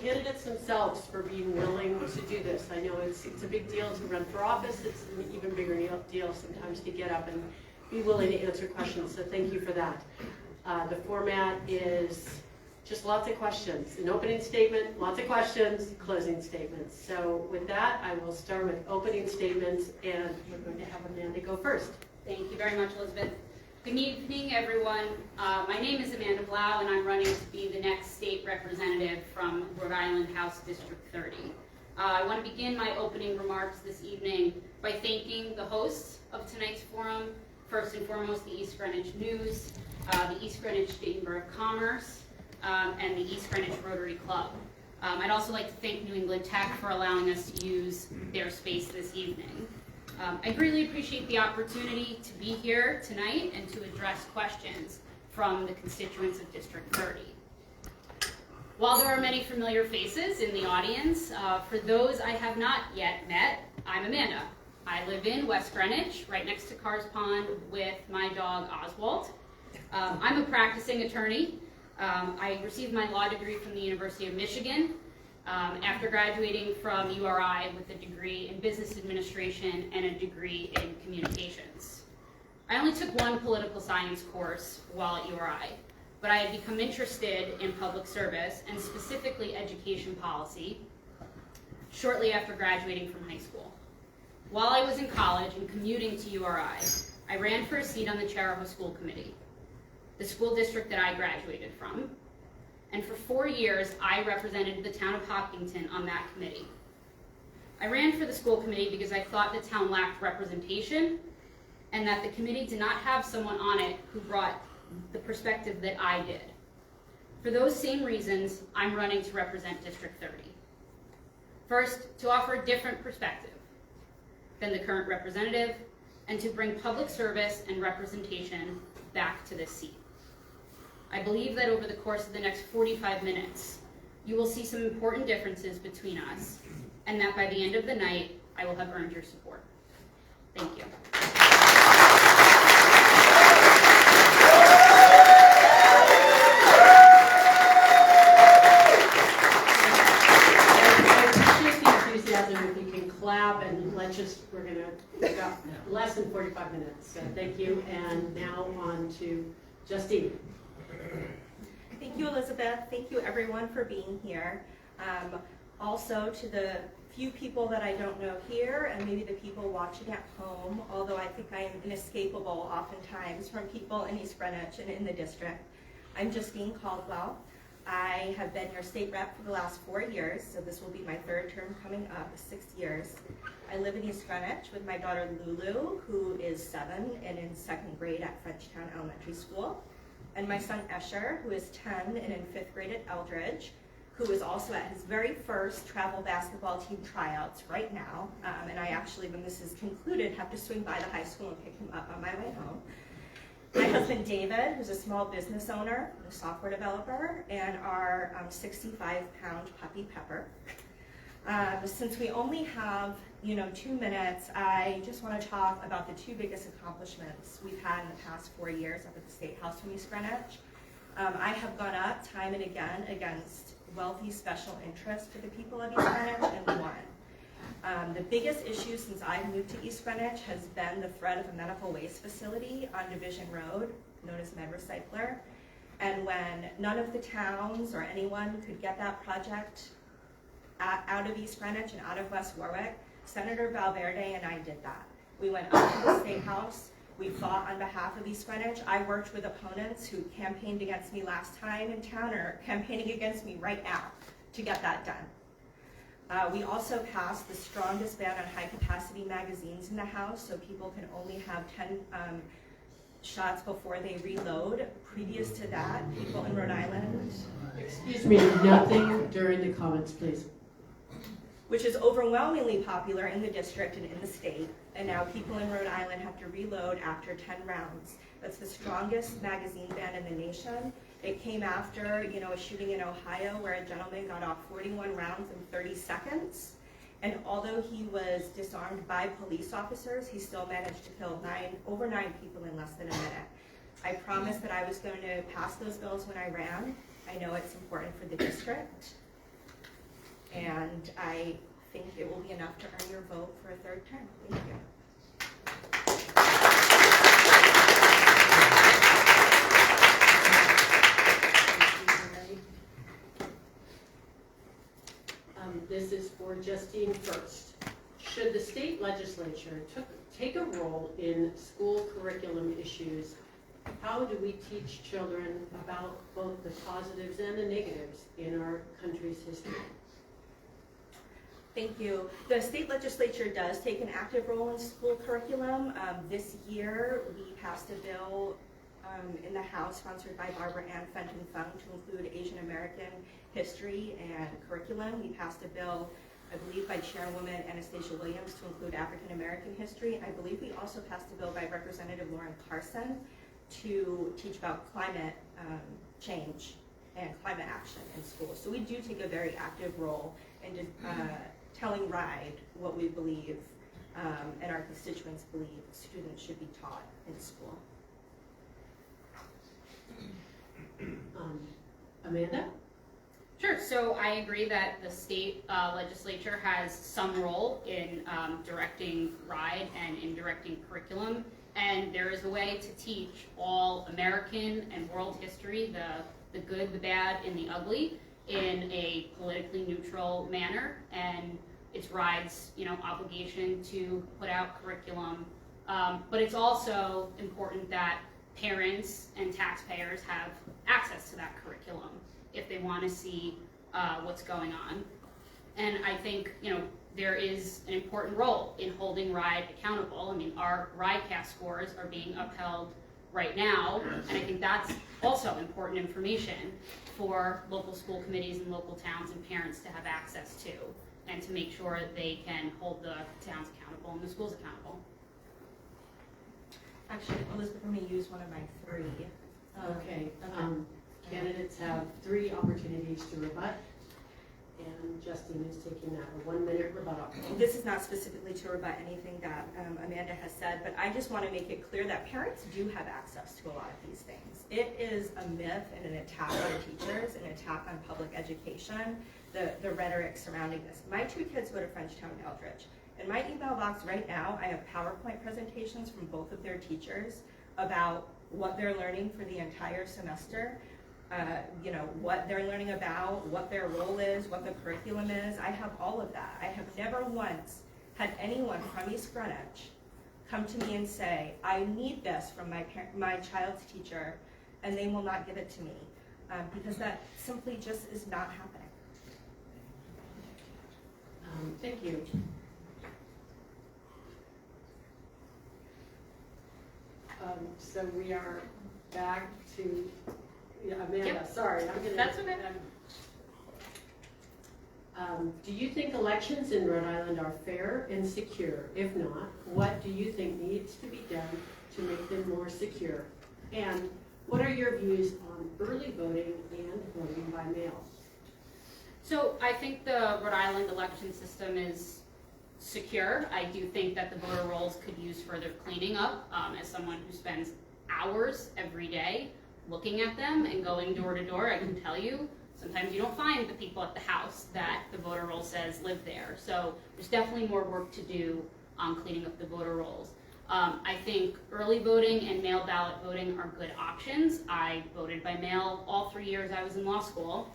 candidates themselves for being willing to do this. I know it's a big deal to run for office. It's an even bigger deal sometimes to get up and be willing to answer questions, so thank you for that. The format is just lots of questions. An opening statement, lots of questions, closing statements. So with that, I will start with opening statements, and we're going to have Amanda go first. Thank you very much, Elizabeth. Good evening, everyone. My name is Amanda Blau, and I'm running to be the next state representative from Rhode Island House District 30. I want to begin my opening remarks this evening by thanking the hosts of tonight's forum, first and foremost the East Greenwich News, the East Greenwich Chamber of Commerce, and the East Greenwich Rotary Club. I'd also like to thank New England Tech for allowing us to use their space this evening. I greatly appreciate the opportunity to be here tonight and to address questions from the constituents of District 30. While there are many familiar faces in the audience, for those I have not yet met, I'm Amanda. I live in West Greenwich, right next to Carrs Pond, with my dog Oswald. I'm a practicing attorney. I received my law degree from the University of Michigan after graduating from URI with a degree in business administration and a degree in communications. I only took one political science course while at URI, but I had become interested in public service and specifically education policy shortly after graduating from high school. While I was in college and commuting to URI, I ran for a seat on the Charahoe School Committee, the school district that I graduated from, and for 4 years I represented the town of Hopkinton on that committee. I ran for the school committee because I thought the town lacked representation and that the committee did not have someone on it who brought the perspective that I did. For those same reasons, I'm running to represent District 30. First, to offer a different perspective than the current representative and to bring public service and representation back to this seat. I believe that over the course of the next 45 minutes, you will see some important differences between us, and that by the end of the night, I will have earned your support. Thank you. I appreciate the enthusiasm. If you can clap, and we're going to go less than 45 minutes. So thank you, and now on to Justine. Thank you, Elizabeth. Thank you, everyone, for being here. Also, to the few people that I don't know here, and maybe the people watching at home, although I think I am inescapable oftentimes from people in East Greenwich and in the district. I'm Justine Caldwell. I have been your state rep for the last 4 years, so this will be my third term coming up, 6 years. I live in East Greenwich with my daughter Lulu, who is 7 and in 2nd grade at Frenchtown Elementary School, and my son Escher, who is 10 and in 5th grade at Eldridge, who is also at his very first travel basketball team tryouts right now. And I actually, when this is concluded, have to swing by the high school and pick him up on my way home. My husband David, who's a small business owner, a software developer, and our 65-pound puppy Pepper. Since we only have 2 minutes, I just want to talk about the 2 biggest accomplishments we've had in the past 4 years up at the State House from East Greenwich. I have gone up time and again against wealthy special interests for the people of East Greenwich and won. The biggest issue since I moved to East Greenwich has been the threat of a medical waste facility on Division Road, known as Med Recycler. And when none of the towns or anyone could get that project out of East Greenwich and out of West Warwick, Senator Valverde and I did that. We went up to the State House. We fought on behalf of East Greenwich. I worked with opponents who campaigned against me last time in town or campaigning against me right now to get that done. We also passed the strongest ban on high-capacity magazines in the House, so people can only have 10 shots before they reload. Previous to that, people in Rhode Island... Excuse me, nothing during the comments, please. Which is overwhelmingly popular in the district and in the state, and now people in Rhode Island have to reload after 10 rounds. That's the strongest magazine ban in the nation. It came after, a shooting in Ohio where a gentleman got off 41 rounds in 30 seconds, and although he was disarmed by police officers, he still managed to kill over 9 people in less than a minute. I promised that I was going to pass those bills when I ran. I know it's important for the district. and I think it will be enough to earn your vote for a third term. Thank you. This is for Justine first. Should the state legislature take a role in school curriculum issues, how do we teach children about both the positives and the negatives in our country's history? Thank you. The state legislature does take an active role in school curriculum. This year, we passed a bill in the House sponsored by Barbara Ann Fenton Fung to include Asian American history and curriculum. We passed a bill, I believe, by Chairwoman Anastasia Williams to include African American history. I believe we also passed a bill by Representative Lauren Carson to teach about climate change and climate action in schools. So we do take a very active role in telling RIDE what we believe and our constituents believe students should be taught in school. Amanda? Sure. So I agree that the state legislature has some role in directing RIDE and in directing curriculum. And there is a way to teach all American and world history, the good, the bad, and the ugly, in a politically neutral manner. And it's RIDE's, obligation to put out curriculum. But it's also important that parents and taxpayers have access to that curriculum if they want to see what's going on. And I think, there is an important role in holding RIDE accountable. I mean, our RIDEcast scores are being upheld right now, and I think that's also important information for local school committees and local towns and parents to have access to, and to make sure they can hold the towns accountable and the schools accountable. Actually, Elizabeth, let me use one of my three. Okay. Candidates have 3 opportunities to rebut, and Justine is taking that, a 1-minute rebuttal. This is not specifically to rebut anything that Amanda has said, but I just want to make it clear that parents do have access to a lot of these things. It is a myth and an attack on teachers, an attack on public education, the rhetoric surrounding this. My 2 kids go to Frenchtown and Eldridge. In my email box right now, I have PowerPoint presentations from both of their teachers about what they're learning for the entire semester, what they're learning about, what their role is, what the curriculum is. I have all of that. I have never once had anyone from East Greenwich come to me and say, I need this from my child's teacher, and they will not give it to me, because that simply just is not happening. Thank you. So we are back to Amanda. Yep. Sorry, I'm gonna. That's okay. Do you think elections in Rhode Island are fair and secure? If not, what do you think needs to be done to make them more secure? And what are your views on early voting and voting by mail? So I think the Rhode Island election system is secure. I do think that the voter rolls could use further cleaning up. As someone who spends hours every day looking at them and going door to door, I can tell you, sometimes you don't find the people at the house that the voter roll says live there. So there's definitely more work to do on cleaning up the voter rolls. I think early voting and mail ballot voting are good options. I voted by mail all 3 years I was in law school,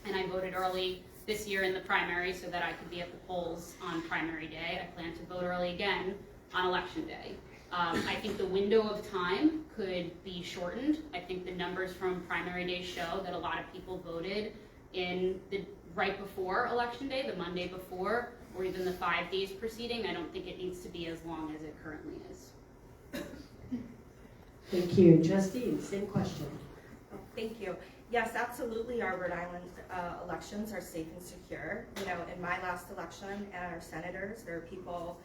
and I voted early this year in the primary so that I could be at the polls on primary day. I plan to vote early again on election day. I think the window of time could be shortened. I think the numbers from primary day show that a lot of people voted in the right before election day, the Monday before, or even the 5 days preceding. I don't think it needs to be as long as it currently is. Thank you. Justine, same question. Thank you. Yes, absolutely. Our Rhode Island elections are safe and secure. In my last election and our senators, there are people,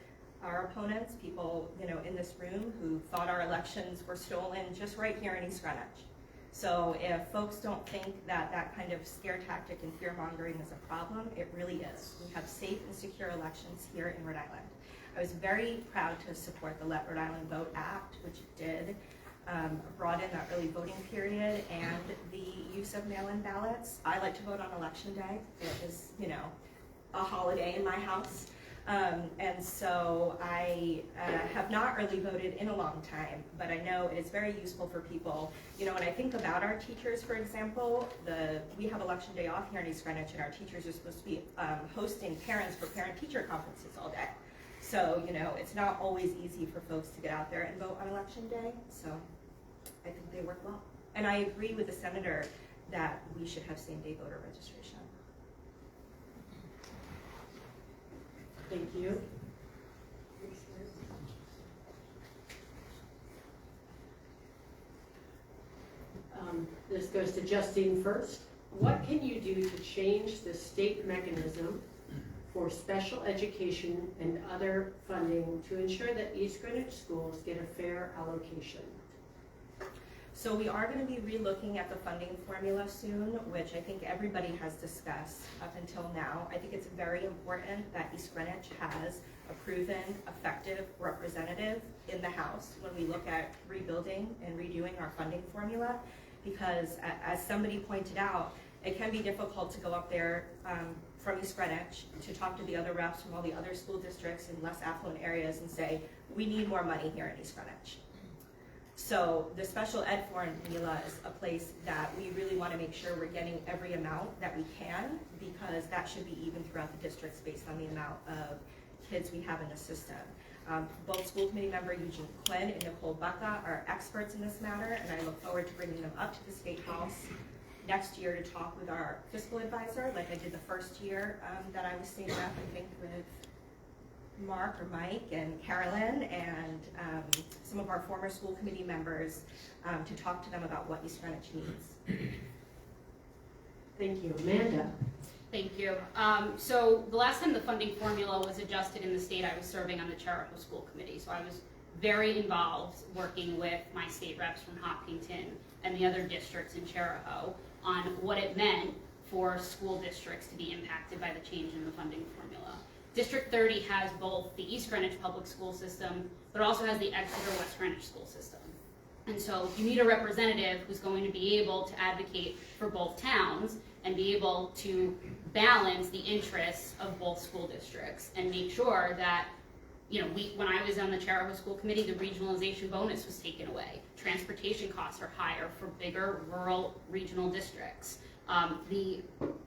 our opponents, people, in this room who thought our elections were stolen just right here in East Greenwich. So if folks don't think that that kind of scare tactic and fear mongering is a problem, it really is. We have safe and secure elections here in Rhode Island. I was very proud to support the Let Rhode Island Vote Act, which did brought in that early voting period and the use of mail-in ballots. I like to vote on election day. It is, a holiday in my house. And so I have not early voted in a long time, but I know it is very useful for people. You know, when I think about our teachers, for example, we have election day off here in East Greenwich, and our teachers are supposed to be hosting parents for parent-teacher conferences all day. So, you know, it's not always easy for folks to get out there and vote on election day, so I think they work well. And I agree with the senator that we should have same-day voter registration. Thank you. This goes to Justine first. What can you do to change the state mechanism for special education and other funding to ensure that East Greenwich schools get a fair allocation? So we are going to be relooking at the funding formula soon, which I think everybody has discussed up until now. I think it's very important that East Greenwich has a proven, effective representative in the House when we look at rebuilding and redoing our funding formula, because as somebody pointed out, it can be difficult to go up there from East Greenwich to talk to the other reps from all the other school districts in less affluent areas and say, we need more money here in East Greenwich. So the special ed formula is a place that we really want to make sure we're getting every amount that we can, because that should be even throughout the districts based on the amount of kids we have in the system. Both school committee member Eugene Quinn and Nicole Bucca are experts in this matter, and I look forward to bringing them up to the State House next year to talk with our fiscal advisor, like I did the first year that I was sitting up, I think, with Mark or Mike and Carolyn and some of our former school committee members to talk to them about what East Greenwich needs. Thank you. Amanda? Thank you. So the last time the funding formula was adjusted in the state, I was serving on the Chariho School Committee. So I was very involved working with my state reps from Hopkinton and the other districts in Chariho on what it meant for school districts to be impacted by the change in the funding formula. District 30 has both the East Greenwich public school system, but also has the Exeter West Greenwich school system. And so you need a representative who's going to be able to advocate for both towns and be able to balance the interests of both school districts and make sure that, you know, when I was on the Chariho School Committee, the regionalization bonus was taken away. Transportation costs are higher for bigger rural regional districts. The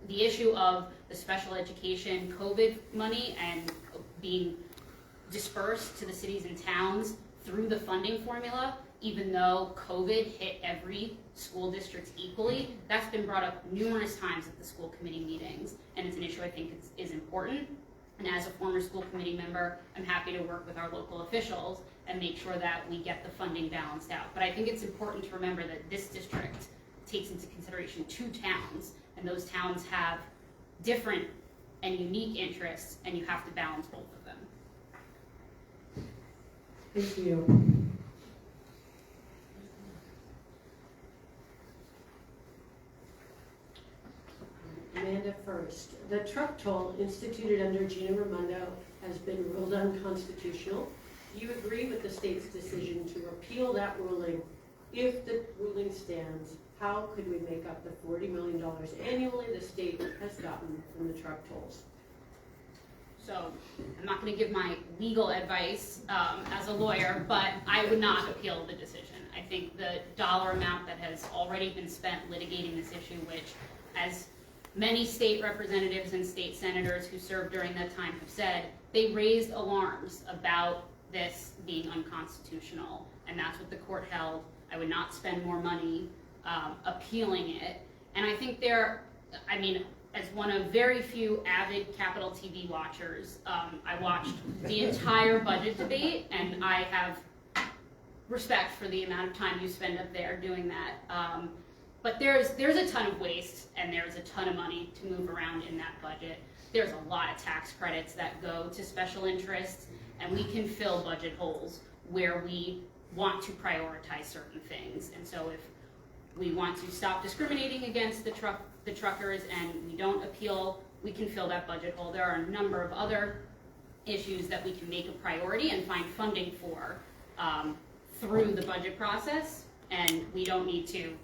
issue of the special education COVID money and being dispersed to the cities and towns through the funding formula, even though COVID hit every school district equally, that's been brought up numerous times at the school committee meetings, and it's an issue I think is important. And as a former school committee member, I'm happy to work with our local officials and make sure that we get the funding balanced out. But I think it's important to remember that this district takes into consideration 2 towns, and those towns have different and unique interests, and you have to balance both of them. Thank you. Amanda first. The truck toll instituted under Gina Raimondo has been ruled unconstitutional. Do you agree with the state's decision to repeal that ruling? If the ruling stands, how could we make up the $40 million annually the state has gotten from the truck tolls? So I'm not going to give my legal advice as a lawyer, but I would not appeal the decision. I think the dollar amount that has already been spent litigating this issue, which, as many state representatives and state senators who served during that time have said, they raised alarms about this being unconstitutional, and that's what the court held. I would not spend more money appealing it. And I think as one of very few avid Capitol TV watchers, I watched the entire budget debate, and I have respect for the amount of time you spend up there doing that. But there's a ton of waste, and there's a ton of money to move around in that budget. There's a lot of tax credits that go to special interests, and we can fill budget holes where we want to prioritize certain things. And so if we want to stop discriminating against the truckers and we don't appeal, we can fill that budget hole. There are a number of other issues that we can make a priority and find funding for through the budget process, and we don't need to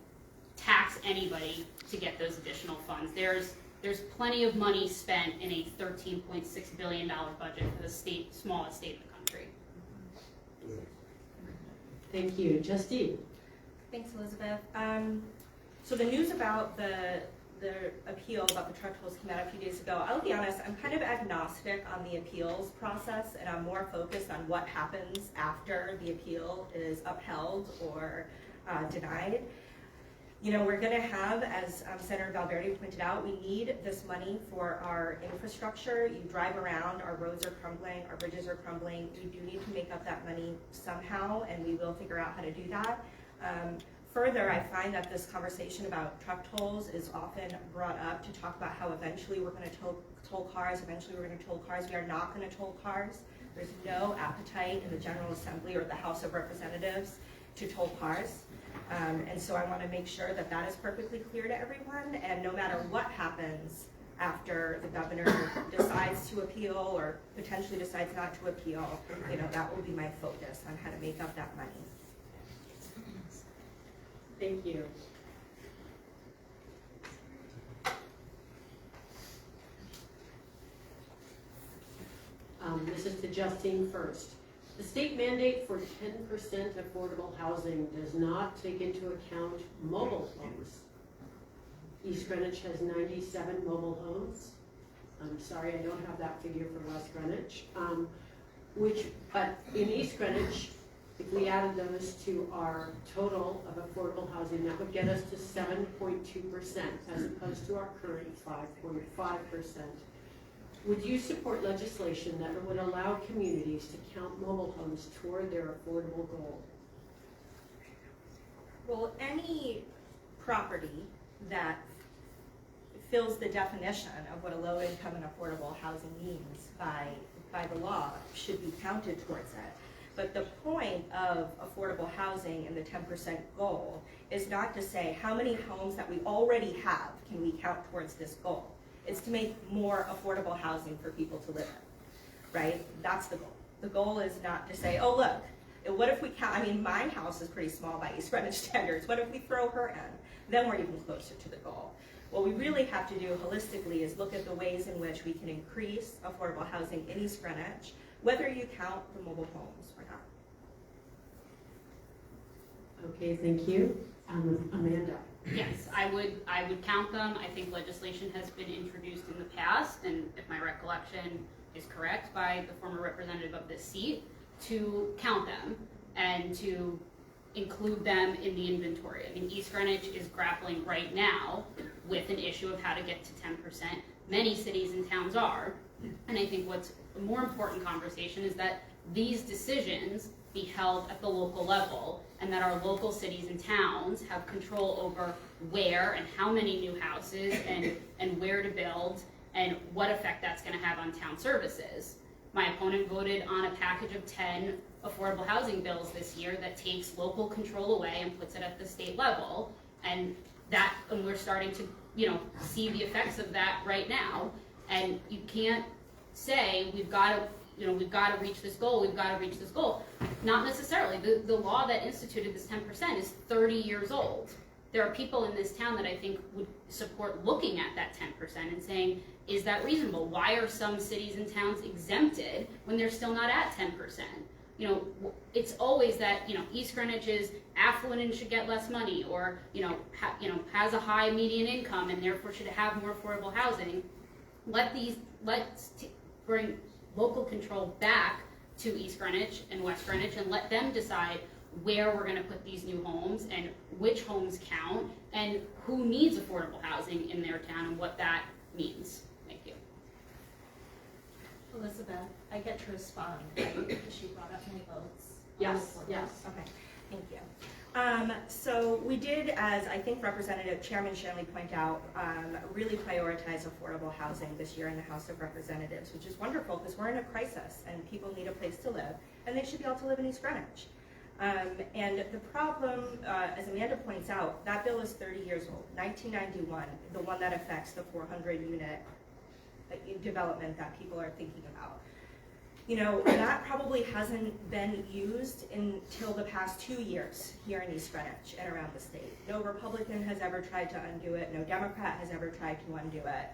tax anybody to get those additional funds. There's there's plenty of money spent in a $13.6 billion budget for the smallest state in the country. Thank you. Justine? Thanks, Elizabeth. So the news about the appeal about the truck tolls came out a few days ago. I'll be honest, I'm kind of agnostic on the appeals process, and I'm more focused on what happens after the appeal is upheld or denied. You know, we're going to have, as Senator Valverde pointed out, we need this money for our infrastructure. You drive around, our roads are crumbling, our bridges are crumbling. We do need to make up that money somehow, and we will figure out how to do that. Further, I find that this conversation about truck tolls is often brought up to talk about how eventually we're going to toll cars, eventually we're going to toll cars. We are not going to toll cars. There's no appetite in the General Assembly or the House of Representatives to toll cars. And so I want to make sure that that is perfectly clear to everyone, and no matter what happens after the governor decides to appeal or potentially decides not to appeal, you know, that will be my focus on how to make up that money. Thank you. This is to Justine first. The state mandate for 10% affordable housing does not take into account mobile homes. East Greenwich has 97 mobile homes. I'm sorry, I don't have that figure for West Greenwich. But in East Greenwich, if we added those to our total of affordable housing, that would get us to 7.2% as opposed to our current 5.5%. Would you support legislation that would allow communities to count mobile homes toward their affordable goal? Well, any property that fills the definition of what a low income and affordable housing means by the law should be counted towards it. But the point of affordable housing and the 10% goal is not to say how many homes that we already have can we count towards this goal. It's to make more affordable housing for people to live in, right? That's the goal. The goal is not to say, oh look, what if we count, I mean, my house is pretty small by East Greenwich standards. What if we throw her in? Then we're even closer to the goal. What we really have to do holistically is look at the ways in which we can increase affordable housing in East Greenwich, whether you count the mobile homes or not. Okay, thank you. Amanda. Yes, I would count them. I think legislation has been introduced in the past, and if my recollection is correct, by the former representative of this seat, to count them and to include them in the inventory. I mean, East Greenwich is grappling right now with an issue of how to get to 10%. Many cities and towns are, and I think what's a more important conversation is that these decisions be held at the local level, and that our local cities and towns have control over where and how many new houses and where to build and what effect that's going to have on town services. My opponent voted on a package of 10 affordable housing bills this year that takes local control away and puts it at the state level, and we're starting to, you know, see the effects of that right now. And you can't say we've got to reach this goal, we've got to reach this goal. Not necessarily. The law that instituted this 10% is 30 years old. There are people in this town that I think would support looking at that 10% and saying, is that reasonable? Why are some cities and towns exempted when they're still not at 10%? You know, it's always that, you know, East Greenwich is affluent and should get less money, or, has a high median income and therefore should have more affordable housing. Let's bring local control back to East Greenwich and West Greenwich and let them decide where we're going to put these new homes and which homes count and who needs affordable housing in their town and what that means. Thank you. Elizabeth, I get to respond, right? Because she brought up my votes. Yes. Okay, thank you. So we did, as I think Representative Chairman Shanley pointed out, really prioritize affordable housing this year in the House of Representatives, which is wonderful because we're in a crisis and people need a place to live, and they should be able to live in East Greenwich. And the problem, as Amanda points out, that bill is 30 years old, 1991, the one that affects the 400-unit development that people are thinking about. You know, that probably hasn't been used until the past 2 years here in East Greenwich and around the state. No Republican has ever tried to undo it. No Democrat has ever tried to undo it.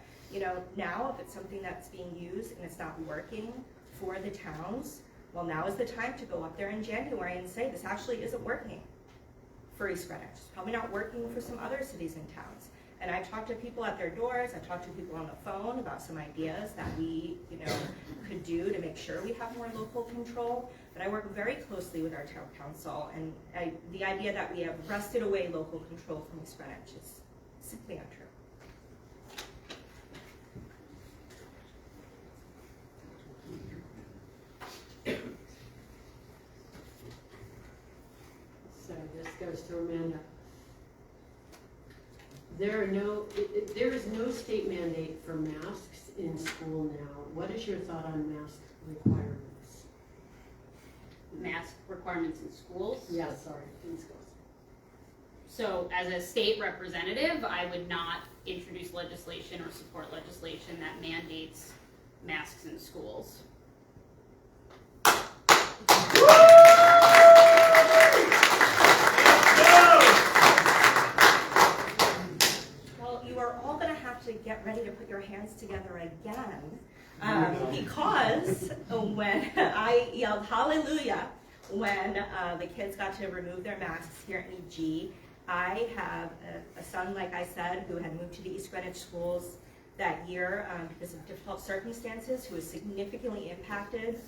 now if it's something that's being used and it's not working for the towns, well, now is the time to go up there in January and say, this actually isn't working for East Greenwich. It's probably not working for some other cities and towns. And I've talked to people at their doors, I've talked to people on the phone about some ideas that we, could do to make sure we have more local control. But I work very closely with our town council, and the idea that we have wrested away local control from East Greenwich is simply untrue. So this goes to Amanda. There is no state mandate for masks in school now. What is your thought on mask requirements? Mask requirements in schools? Yeah, sorry, in schools. So as a state representative, I would not introduce legislation or support legislation that mandates masks in schools. Well, you are all going to have to get ready to put your hands together again, because when I yelled hallelujah when the kids got to remove their masks here at EG, I have a son, like I said, who had moved to the East Greenwich schools that year because of difficult circumstances, who was significantly impacted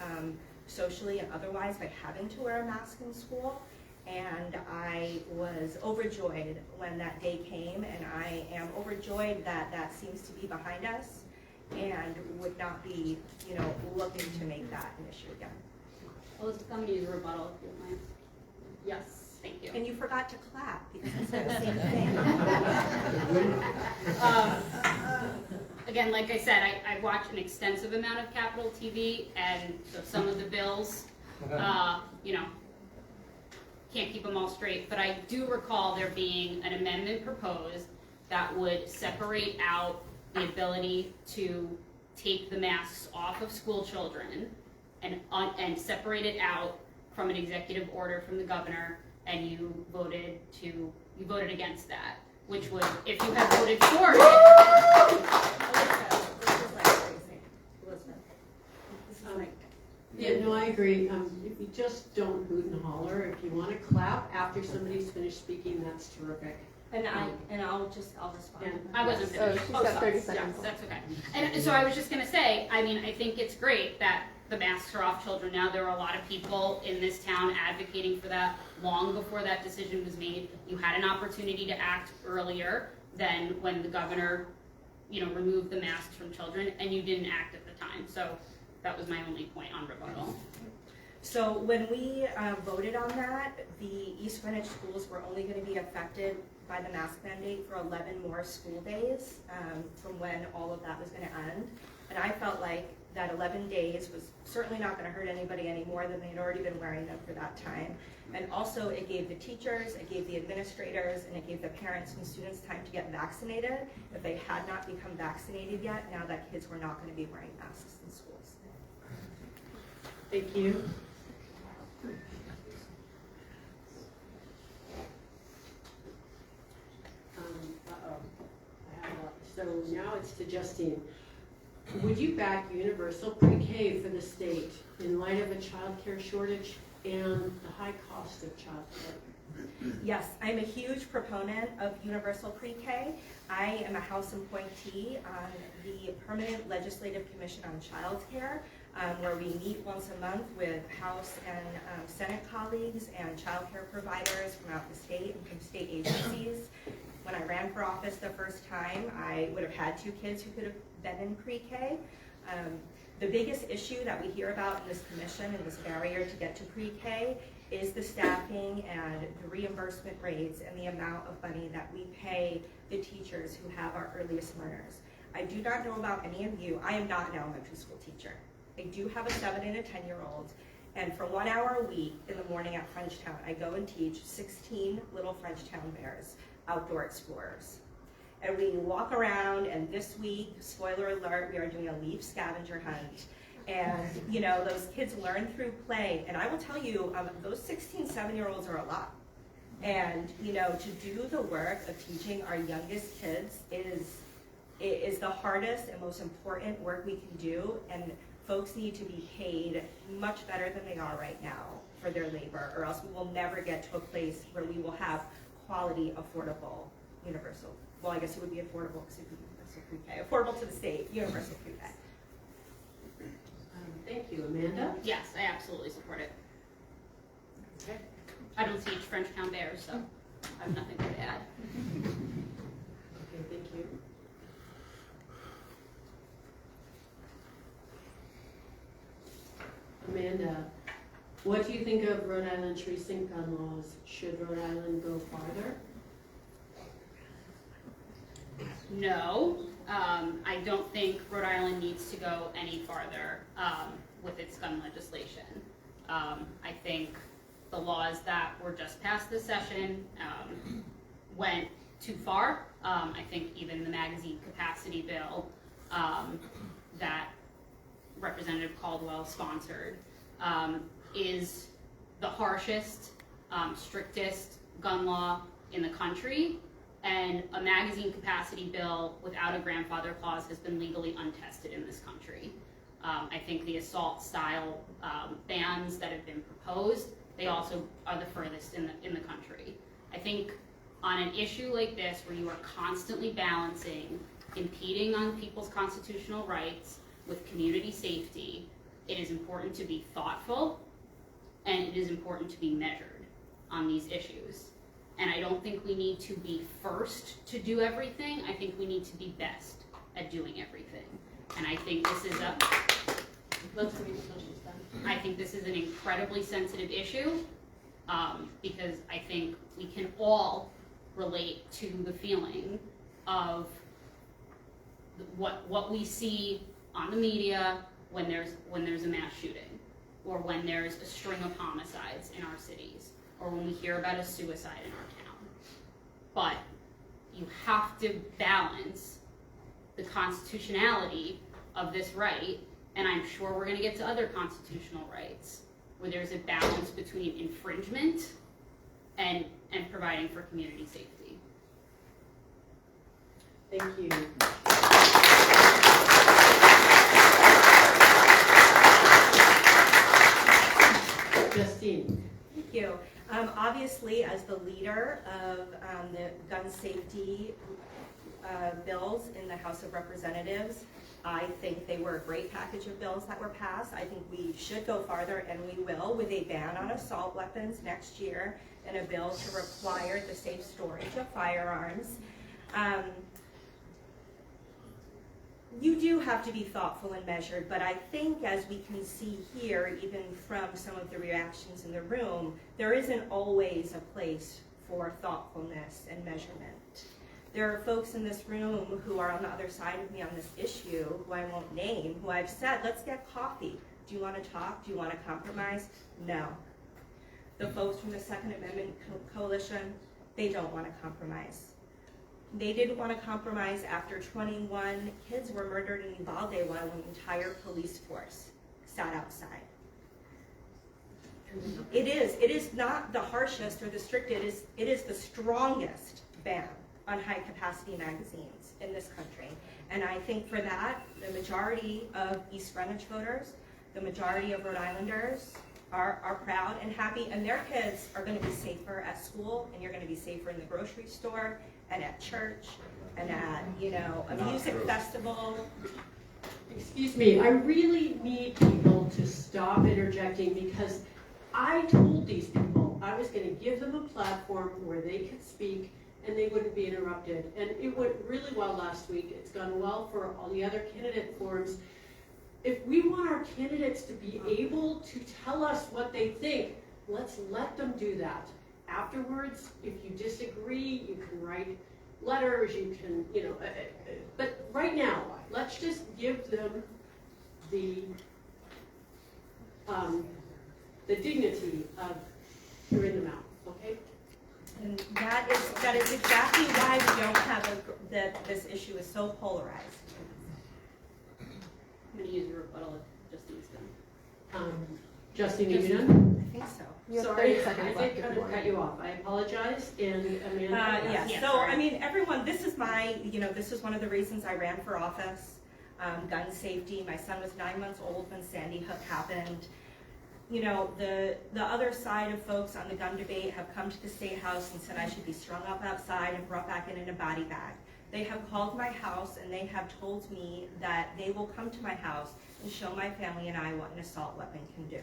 socially and otherwise by having to wear a mask in school. And I was overjoyed when that day came, and I am overjoyed that that seems to be behind us and would not be, looking to make that an issue again. Elizabeth, I'm going to use a rebuttal if you don't mind. Yes. Thank you. And you forgot to clap because I said the same thing. Again, like I said, I watch an extensive amount of Capitol TV, and so some of the bills, can't keep them all straight, but I do recall there being an amendment proposed that would separate out the ability to take the masks off of school children and separate it out from an executive order from the governor, and you voted against that, which would, if you had voted for it. Yeah, no, I agree. If you just don't hoot and holler, if you want to clap after somebody's finished speaking, that's terrific. And I'll respond. Yeah. I wasn't finished. She's got 30 Yeah, seconds. that's okay. And so I was just going to say, I think it's great that the masks are off children now. There are a lot of people in this town advocating for that long before that decision was made. You had an opportunity to act earlier than when the governor, removed the masks from children, and you didn't act at the time. So that was my only point on rebuttal. So when we voted on that, the East Greenwich schools were only going to be affected by the mask mandate for 11 more school days from when all of that was going to end. And I felt like that 11 days was certainly not going to hurt anybody any more than they had already been wearing them for that time. And also it gave the teachers, it gave the administrators, and it gave the parents and students time to get vaccinated if they had not become vaccinated yet, now that kids were not going to be wearing masks in schools. Thank you. So now it's to Justine. Would you back universal pre-K for the state in light of a childcare shortage and the high cost of childcare? Yes, I'm a huge proponent of universal pre-K. I am a House appointee on the Permanent Legislative Commission on Childcare, where we meet once a month with House and Senate colleagues and childcare providers from out the state and from state agencies. When I ran for office the first time, I would have had 2 kids who could have been in pre-K. The biggest issue that we hear about in this commission and this barrier to get to pre-K is the staffing and the reimbursement rates and the amount of money that we pay the teachers who have our earliest learners. I do not know about any of you. I am not an elementary school teacher. I do have a 7 and a 10-year-old, and for 1 hour a week in the morning at Frenchtown, I go and teach 16 little Frenchtown bears, outdoor explorers. And we walk around, and this week, spoiler alert, we are doing a leaf scavenger hunt. And, those kids learn through play. And I will tell you, those 16, 7-year-olds are a lot. And, to do the work of teaching our youngest kids is it is the hardest and most important work we can do, and folks need to be paid much better than they are right now for their labor, or else we will never get to a place where we will have quality, affordable, universal, well, I guess it would be affordable because it would be universal free pay, affordable to the state, universal free pay. Thank you. Amanda? Yes, I absolutely support it. Okay. I don't teach Frenchtown Bears, so I have nothing to add. Okay, thank you. Amanda, what do you think of Rhode Island's recent gun laws? Should Rhode Island go farther? No, I don't think Rhode Island needs to go any farther with its gun legislation. I think the laws that were just passed this session went too far. I think even the magazine capacity bill that Representative Caldwell sponsored is the harshest, strictest gun law in the country, and a magazine capacity bill without a grandfather clause has been legally untested in this country. I think the assault style bans that have been proposed, they also are the furthest in the country. I think on an issue like this, where you are constantly balancing impeding on people's constitutional rights with community safety, it is important to be thoughtful, and it is important to be measured on these issues. And I don't think we need to be first to do everything. I think we need to be best at doing everything. And I think this is I think this is an incredibly sensitive issue because I think we can all relate to the feeling of what we see on the media when there's a mass shooting, or when there's a string of homicides in our cities, or when we hear about a suicide in our town. But you have to balance the constitutionality of this right, and I'm sure we're going to get to other constitutional rights where there's a balance between infringement and providing for community safety. Thank you. Justine. Thank you. Obviously, as the leader of the gun safety bills in the House of Representatives, I think they were a great package of bills that were passed. I think we should go farther, and we will, with a ban on assault weapons next year and a bill to require the safe storage of firearms. You do have to be thoughtful and measured, but I think, as we can see here, even from some of the reactions in the room, there isn't always a place for thoughtfulness and measurement. There are folks in this room who are on the other side of me on this issue, who I won't name, who I've said, let's get coffee. Do you want to talk? Do you want to compromise? No. The folks from the Second Amendment Coalition, they don't want to compromise. They didn't want to compromise after 21 kids were murdered in Uvalde while an entire police force sat outside. It is not the harshest or the strictest, it is the strongest ban on high capacity magazines in this country. And I think for that, the majority of East Greenwich voters, the majority of Rhode Islanders are proud and happy, and their kids are going to be safer at school, and you're going to be safer in the grocery store, and at church, and at, a music festival. Excuse me, I really need people to stop interjecting, because I told these people I was going to give them a platform where they could speak and they wouldn't be interrupted. And it went really well last week. It's gone well for all the other candidate forums. If we want our candidates to be able to tell us what they think, let's let them do that. Afterwards, if you disagree, you can write letters, you can, but right now, let's just give them the dignity of hearing them out, okay? And that is exactly why we don't have that this issue is so polarized. I'm going to use a rebuttal if Justine's done. Justine, are you done? think so. You have Sorry, 30 seconds I left did if kind you of want. cut you off. I apologize, and Amanda? Yes, Yeah, so sorry. I mean, everyone, this is this is one of the reasons I ran for office. Gun safety, my son was 9 months old when Sandy Hook happened. You know, the other side of folks on the gun debate have come to the State House and said I should be strung up outside and brought back in a body bag. They have called my house and they have told me that they will come to my house and show my family and I what an assault weapon can do.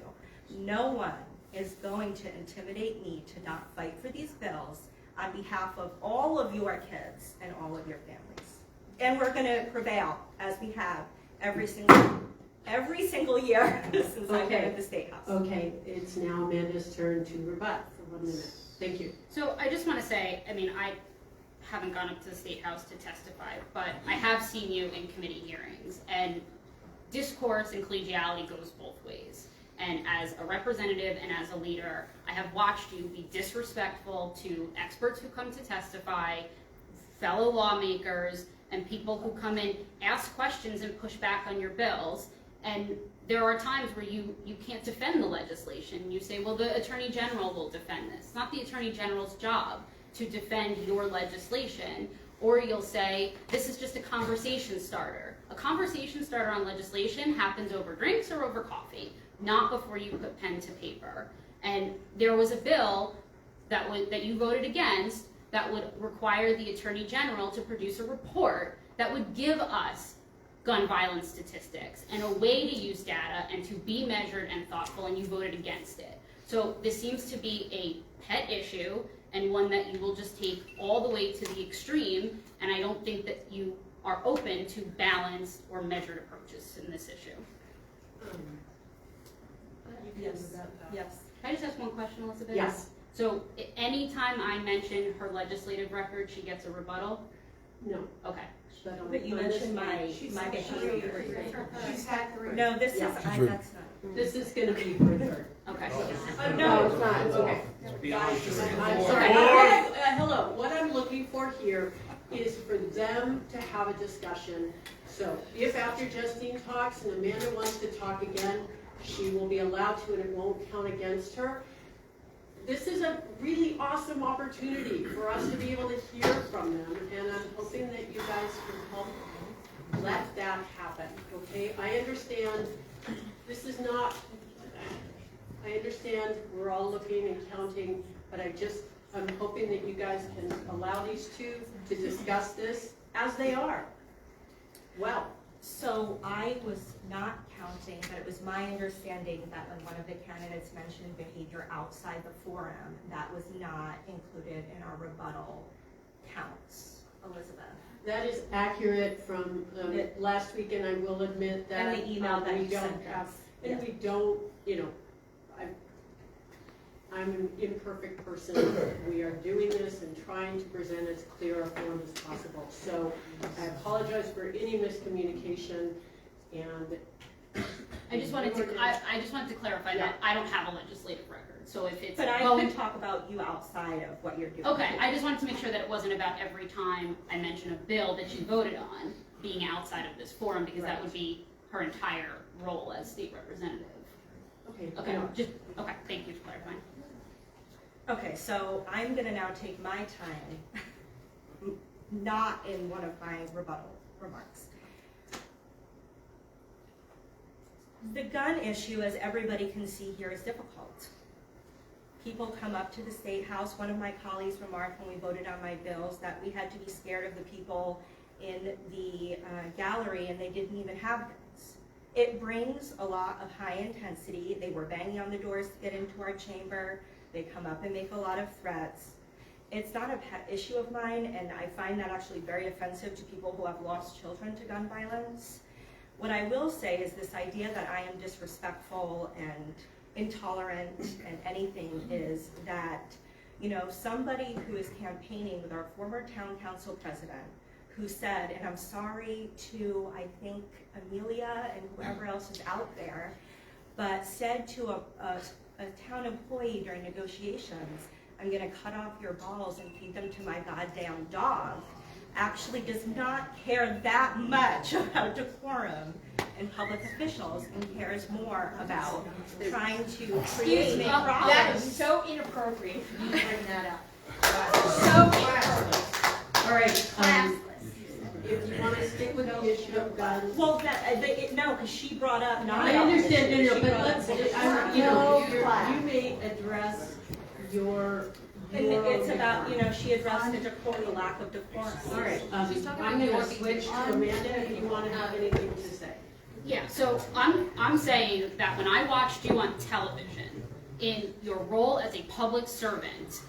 No one is going to intimidate me to not fight for these bills on behalf of all of your kids and all of your families. And we're going to prevail, as we have every single year since I've been at the State House. Okay, it's now Amanda's turn to rebut for 1 minute. Thank you. So I just want to say, I mean, I haven't gone up to the State House to testify, but I have seen you in committee hearings, and discourse and collegiality goes both ways. And as a representative and as a leader, I have watched you be disrespectful to experts who come to testify, fellow lawmakers, and people who come in, ask questions and push back on your bills. And there are times where you can't defend the legislation. You say, well, the Attorney General will defend this. It's not the Attorney General's job to defend your legislation. Or you'll say, this is just a conversation starter. A conversation starter on legislation happens over drinks or over coffee, not before you put pen to paper. And there was a bill that you voted against that would require the Attorney General to produce a report that would give us gun violence statistics and a way to use data and to be measured and thoughtful, and you voted against it. So this seems to be a pet issue and one that you will just take all the way to the extreme, and I don't think that you are open to balanced or measured approaches in this issue. Yes. Yes. Can I just ask one question, Elizabeth? Yes. So anytime I mention her legislative record, she gets a rebuttal? No. Okay. But you mentioned my behavior. She's had 3. No, this is, Yeah. that's not. This is going to be her third. Okay. No, it's not. It's okay. I'm sorry. Hello. What I'm looking for here is for them to have a discussion. So if after Justine talks and Amanda wants to talk again, she will be allowed to, and it won't count against her. This is a really awesome opportunity for us to be able to hear from them, and I'm hoping that you guys can help let that happen, okay? I understand this is not, I understand we're all looking and counting, but I'm hoping that you guys can allow these two to discuss this as they are. Well. So I was not counting, but it was my understanding that when one of the candidates mentioned behavior outside the forum, that was not included in our rebuttal counts. Elizabeth. That is accurate from last week, and I will admit that And the email that we you don't sent have, us. and we don't, I'm an imperfect person. We are doing this and trying to present as clear a form as possible. So I apologize for any miscommunication, and I just wanted to clarify that I don't have a legislative record. So if it's But I can talk about you outside of what you're doing. Okay, I just wanted to make sure that it wasn't about every time I mention a bill that you voted on being outside of this forum, because that would be her entire role as state representative. okay. Okay, thank you for clarifying. Okay, so I'm gonna now take my time, not in one of my rebuttal remarks. The gun issue, as everybody can see here, is difficult. People come up to the State House. One of my colleagues remarked when we voted on my bills that we had to be scared of the people in the gallery, and they didn't even have guns. It brings a lot of high intensity. They were banging on the doors to get into our chamber. They come up and make a lot of threats. It's not a pet issue of mine, and I find that actually very offensive to people who have lost children to gun violence. What I will say is this idea that I am disrespectful and intolerant and anything is that, somebody who is campaigning with our former town council president, who said, and I'm sorry to, I think, Amelia and whoever else is out there, but said to a town employee during negotiations, I'm gonna cut off your balls and feed them to my goddamn dog, actually does not care that much about decorum and public officials and cares more about trying to create problems. That is so inappropriate for you to bring that up. So inappropriate. All right, Classless. if you want to stick with the issue of guns. Well, no, because she brought up not. I understand, She but brought let's, up- you may address your. And it's about, she addressed the lack of decorum. All right, She's talking I'm about going to your switch to Amanda if you want to have anything to say. Yeah, so I'm saying that when I watched you on television, in your role as a public servant,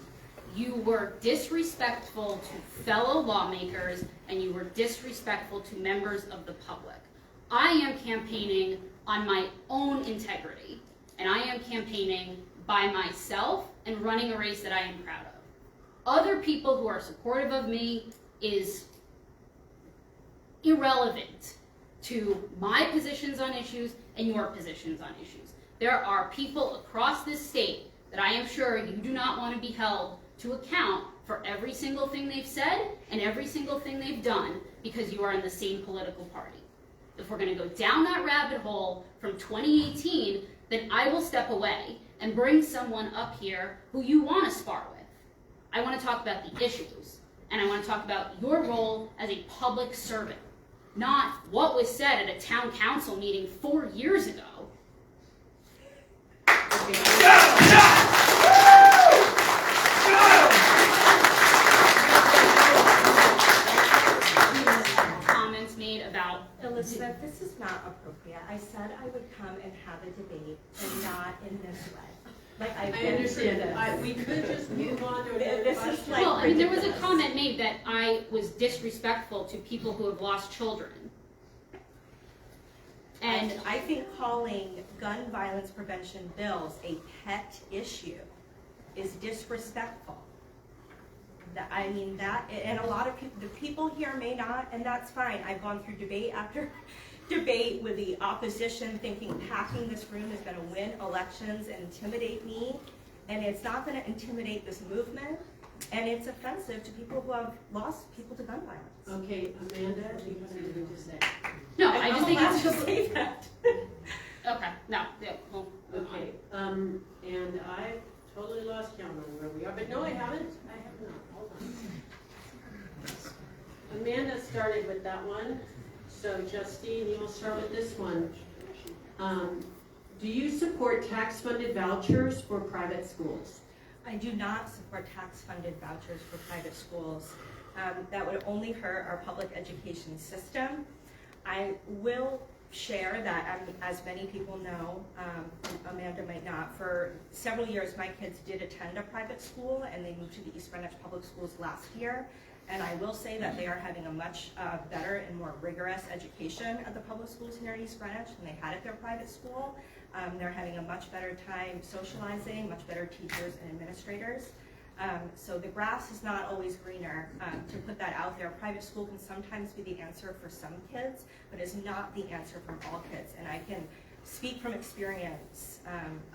you were disrespectful to fellow lawmakers and you were disrespectful to members of the public. I am campaigning on my own integrity, and I am campaigning by myself and running a race that I am proud of. Other people who are supportive of me is irrelevant to my positions on issues and your positions on issues. There are people across this state that I am sure you do not want to be held to account for every single thing they've said and every single thing they've done because you are in the same political party. If we're going to go down that rabbit hole from 2018, then I will step away and bring someone up here who you want to spar with. I want to talk about the issues, and I want to talk about your role as a public servant, not what was said at a town council meeting 4 years ago. Comments made about Elizabeth, this is not appropriate. I said I would come and have a debate and not in this way. Like I've I been understand through that. this. We could just move on to another This is question. like well, I mean, there was a ridiculous. comment made that I was disrespectful to people who have lost children. And I think calling gun violence prevention bills a pet issue is disrespectful. And a lot of people, the people here may not, and that's fine. I've gone through debate after debate with the opposition thinking packing this room is going to win elections and intimidate me, and it's not going to intimidate this movement, and it's offensive to people who have lost people to gun violence. Okay, Amanda, do you have anything to say? no, I just think it's to say that. okay. No, yeah, well, Okay, and I totally lost count on where we are, but no, I haven't. I have not. Hold on. Amanda started with that one, so Justine, you will start with this one. Do you support tax-funded vouchers for private schools? I do not support tax-funded vouchers for private schools. That would only hurt our public education system. I will share that, as many people know, Amanda might not, for several years my kids did attend a private school and they moved to the East Greenwich Public Schools last year. And I will say that they are having a much better and more rigorous education at the public schools here in East Greenwich than they had at their private school. They're having a much better time socializing, much better teachers and administrators. So the grass is not always greener, to put that out there. Private school can sometimes be the answer for some kids, but is not the answer for all kids. And I can speak from experience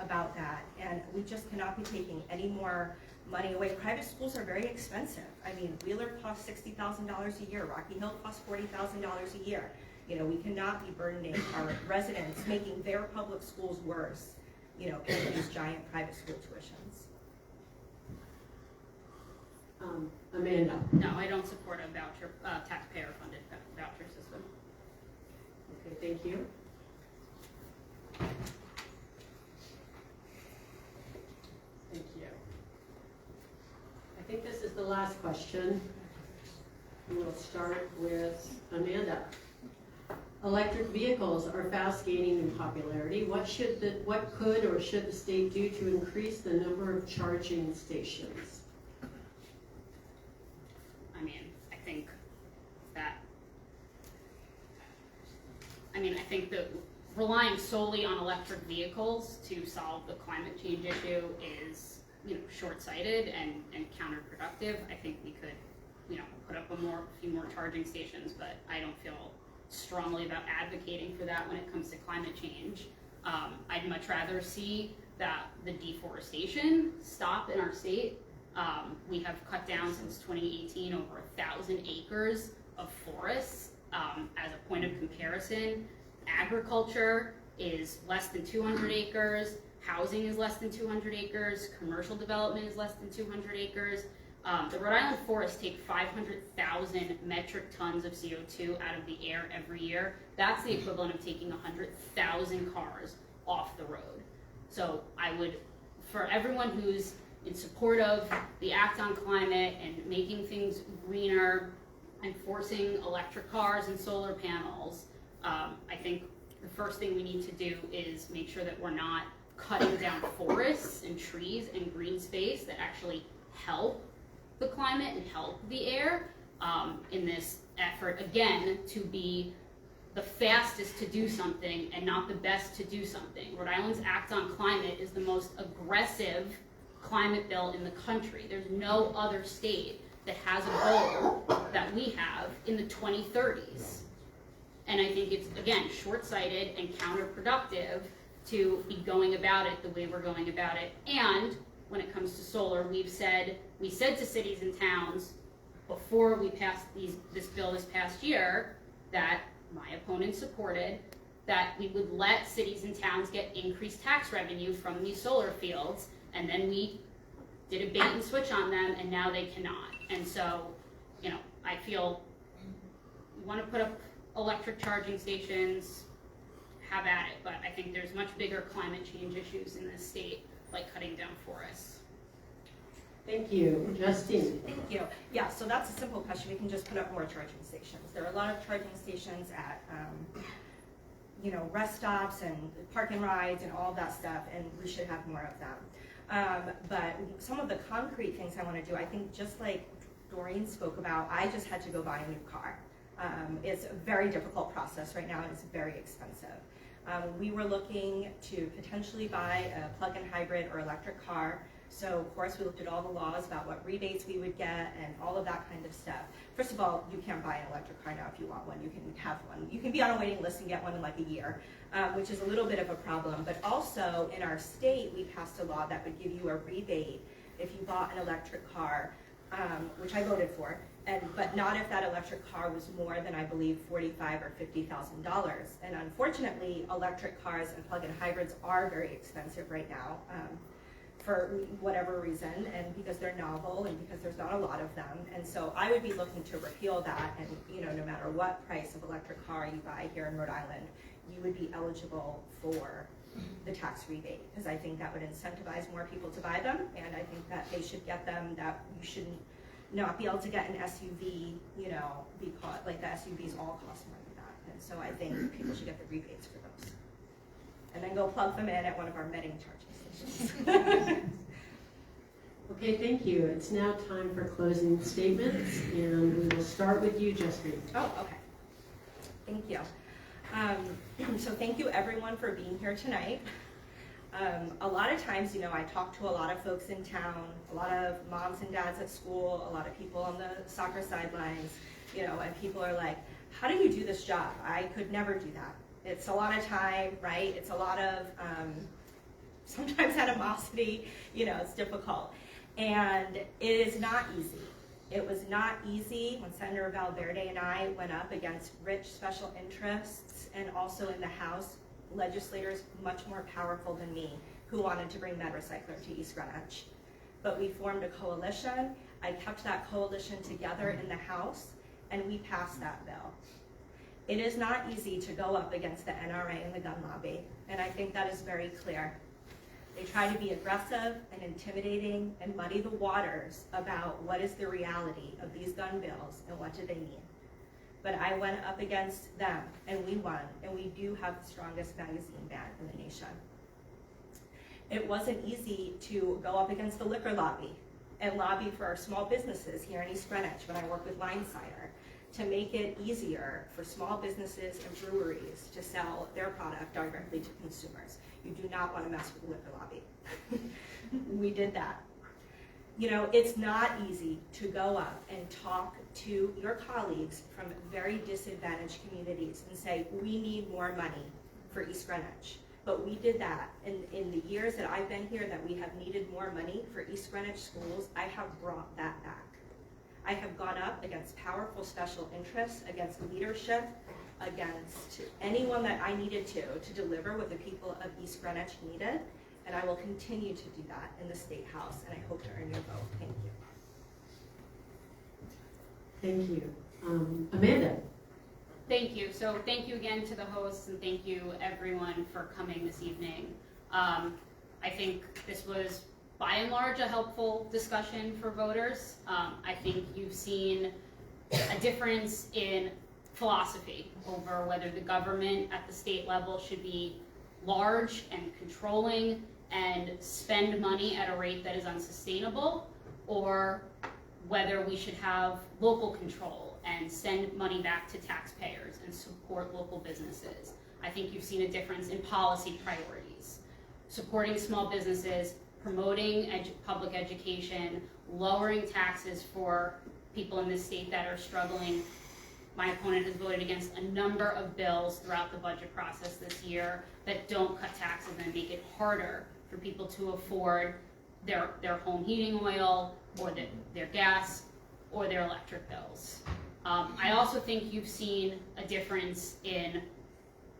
about that. And we just cannot be taking any more money away. Private schools are very expensive. I mean, Wheeler costs $60,000 a year. Rocky Hill costs $40,000 a year. You know, we cannot be burdening our residents, making their public schools worse, you know, in these giant private school tuitions. Amanda. no, I don't support a voucher, taxpayer-funded voucher system. Okay, thank you. Thank you. I think this is the last question. We'll start with Amanda. Electric vehicles are fast gaining in popularity. What could or should the state do to increase the number of charging stations? I mean, I think that relying solely on electric vehicles to solve the climate change issue is, you know, short-sighted and counterproductive. I think we could, you know, put up a few more charging stations, but I don't feel strongly about advocating for that when it comes to climate change. I'd much rather see that the deforestation stop in our state. We have cut down since 2018 over 1,000 acres of forests. As a point of comparison, agriculture is less than 200 acres, housing is less than 200 acres, commercial development is less than 200 acres. The Rhode Island forests take 500,000 metric tons of CO2 out of the air every year. That's the equivalent of taking 100,000 cars off the road. So I would, for everyone who's in support of the Act on Climate and making things greener, enforcing electric cars and solar panels, I think the first thing we need to do is make sure that we're not cutting down forests and trees and green space that actually help the climate and help the air in this effort, again, to be the fastest to do something and not the best to do something. Rhode Island's Act on Climate is the most aggressive climate bill in the country. There's no other state that has a goal that we have in the 2030s. And I think it's, again, short-sighted and counterproductive to be going about it the way we're going about it. And when it comes to solar, we said to cities and towns before we passed this bill this past year that my opponent supported, that we would let cities and towns get increased tax revenue from these solar fields, and then we did a bait and switch on them, and now they cannot. And so, you know, I feel we want to put up electric charging stations, have at it, but I think there's much bigger climate change issues in this state, like cutting down forests. Thank you. Justine? Thank you. Yeah, so that's a simple question. We can just put up more charging stations. There are a lot of charging stations at, rest stops and park and rides and all of that stuff, and we should have more of them. But some of the concrete things I want to do, I think just like Doreen spoke about, I just had to go buy a new car. It's a very difficult process right now, and it's very expensive. We were looking to potentially buy a plug-in hybrid or electric car. So of course we looked at all the laws about what rebates we would get and all of that kind of stuff. First of all, you can't buy an electric car now if you want one. You can have one. You can be on a waiting list and get one in like a year, which is a little bit of a problem. But also in our state, we passed a law that would give you a rebate if you bought an electric car, which I voted for, but not if that electric car was more than, I believe, $45,000 or $50,000. And unfortunately, electric cars and plug-in hybrids are very expensive right now. For whatever reason, and because they're novel and because there's not a lot of them. And so I would be looking to repeal that, and no matter what price of electric car you buy here in Rhode Island, you would be eligible for the tax rebate, because I think that would incentivize more people to buy them, and I think that they should get them, that you shouldn't not be able to get an SUV, because like the SUVs all cost more than that. And so I think people should get the rebates for those. And then go plug them in at one of our metting charging stations. Okay, thank you. It's now time for closing statements, and we will start with you, Justine. Oh, okay. Thank you. So thank you everyone for being here tonight. A lot of times, I talk to a lot of folks in town, a lot of moms and dads at school, a lot of people on the soccer sidelines, and people are like, how do you do this job? I could never do that. It's a lot of time, right? It's a lot of sometimes animosity, it's difficult. And it is not easy. It was not easy when Senator Valverde and I went up against rich special interests, and also in the House, legislators much more powerful than me who wanted to bring MedRecycler to East Greenwich. But we formed a coalition. I kept that coalition together in the House, and we passed that bill. It is not easy to go up against the NRA and the gun lobby, and I think that is very clear. They try to be aggressive and intimidating and muddy the waters about what is the reality of these gun bills and what do they mean. But I went up against them, and we won, and we do have the strongest magazine ban in the nation. It wasn't easy to go up against the liquor lobby and lobby for our small businesses here in East Greenwich when I work with Line Cider, to make it easier for small businesses and breweries to sell their product directly to consumers. You do not want to mess with the liquor lobby. We did that. It's not easy to go up and talk to your colleagues from very disadvantaged communities and say, we need more money for East Greenwich. But we did that. In the years that I've been here that we have needed more money for East Greenwich schools, I have brought that back. I have gone up against powerful special interests, against leadership, against anyone that I needed to deliver what the people of East Greenwich needed, and I will continue to do that in the State House, and I hope to earn your vote. Thank you. Thank you. Amanda? Thank you. So thank you again to the hosts, and thank you everyone for coming this evening. I think this was by and large a helpful discussion for voters. I think you've seen a difference in philosophy over whether the government at the state level should be large and controlling and spend money at a rate that is unsustainable, or whether we should have local control and send money back to taxpayers and support local businesses. I think you've seen a difference in policy priorities, supporting small businesses, promoting public education, lowering taxes for people in this state that are struggling. My opponent has voted against a number of bills throughout the budget process this year that don't cut taxes and make it harder for people to afford their home heating oil or their gas or their electric bills. I also think you've seen a difference in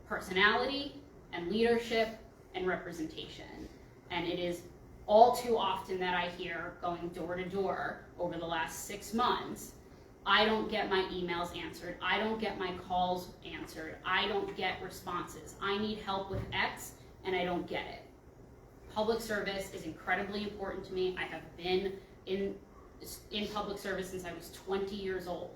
personality and leadership and representation. And it is all too often that I hear, going door to door over the last 6 months, I don't get my emails answered, I don't get my calls answered, I don't get responses. I need help with X and I don't get it. Public service is incredibly important to me. I have been in public service since I was 20 years old.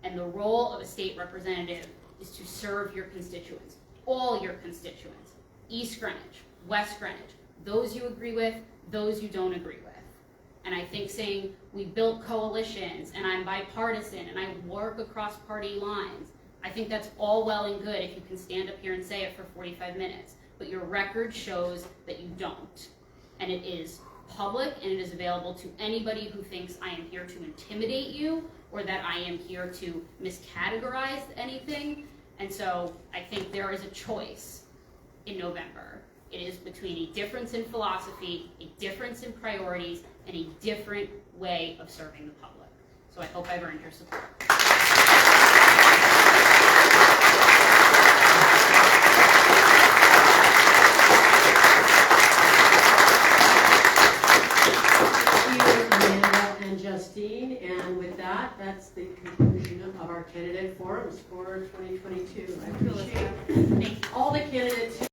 And the role of a state representative is to serve your constituents, all your constituents, East Greenwich, West Greenwich, those you agree with, those you don't agree with. And I think saying we built coalitions and I'm bipartisan and I work across party lines, I think that's all well and good if you can stand up here and say it for 45 minutes. But your record shows that you don't. And it is public and it is available to anybody who thinks I am here to intimidate you or that I am here to miscategorize anything. And so I think there is a choice in November. It is between a difference in philosophy, a difference in priorities, and a different way of serving the public. So I hope I've earned your support. Justine, and with that, that's the conclusion of our candidate forums for 2022. I appreciate all the candidates